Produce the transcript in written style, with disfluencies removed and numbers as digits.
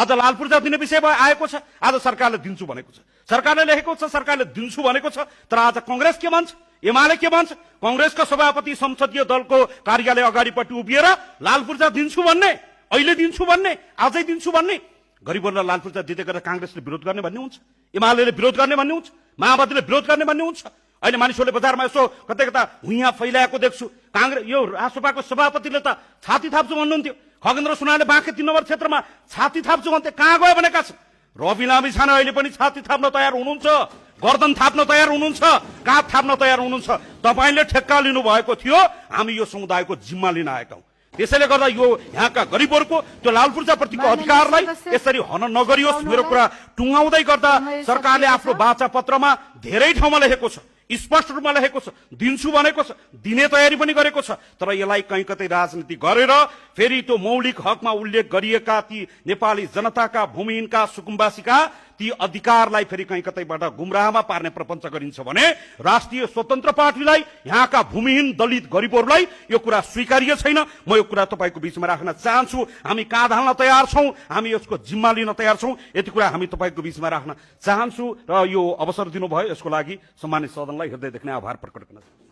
आज लाल पूर्जा दिने विषय आएको छ, आज सरकारले दिन्छु भनेको छ, सरकारले लेखेको छ, सरकारले दिन्छु भनेको छ। तर आज कांग्रेस के भन्छ, एमाले के भन्छ? कांग्रेसको सभापति संसदीय दलको कार्यालय अगाडिपट्टि उभिएर लाल पूर्जा दिन्छु भन्ने, अहिले दिन्छु भन्ने, आजै दिन्छु भन्ने। गरिबहरूलाई लाल पूर्जा दिँदै गरेर कांग्रेसले विरोध गर्ने भन्ने हुन्छ, एमाले विरोध गर्ने भन्ने हुन्छ, माओवादीले विरोध गर्ने भन्ने हुन्छ। अहिले मानिसहरूले बजारमा यसो कतै कता हुइया फैलाएको देख्छु। कांग्रेस यो रासपाको सभापतिले त छाती थाप्छु भन्नुहुन्थ्यो, खगेन्द्र सुनाले बाँके 3 नम्बर क्षेत्रमा छाती थाप्छु भन्थे, कहाँ गयो भनेका छन्? रवि लामी छाने अहिले पनि छाती थाप्न तयार हुनुहुन्छ, गर्दन थाप्न तयार हुनुहुन्छ, काँध थाप्न तयार हुनुहुन्छ। तपाईले ठेक्का लिनु भएको थियो, हामी यो समुदायको जिम्मा लिन आएका हौं। त्यसैले गर्दा यो यहाँका गरिबहरूको त्यो लाल पूर्जा प्रतिको अधिकारलाई यसरी हन नगरियोस्। मेरो कुरा टुङ्गाउँदै गर्दा सरकारले आफ्नो वाचा पत्रमा धेरै ठाउँमा लेखेको छ, स्पष्ट रूपमा लेखेको छ, दिन्छु भनेको छ, दिने तयारी पनि गरेको छ। तर यसलाई कहीँ कतै राजनीति गरेर फेरि त्यो मौलिक हकमा उल्लेख गरिएका ती नेपाली जनताका, भूमिहीनका, सुकुम्बासीका ती अधिकारलाई फेरि कहीँ कतैबाट गुमराहमा पार्ने प्रपञ्च गरिन्छ भने राष्ट्रिय स्वतन्त्र पार्टीलाई, यहाँका भूमिहीन, दलित, गरिबहरूलाई यो कुरा स्वीकार्य छैन। म यो कुरा तपाईको बीचमा राख्न चाहन्छु। हामी काँध हाल्न तयार छौं, हामी यसको जिम्मा लिन तयार छौं। यति कुरा हामी तपाईको बीचमा राख्न चाहन्छु र यो अवसर दिनुभयो यसको लागि सम्मानित सदनलाई हृदयदेखि नै आभार प्रकट गर्न चाहन्छु।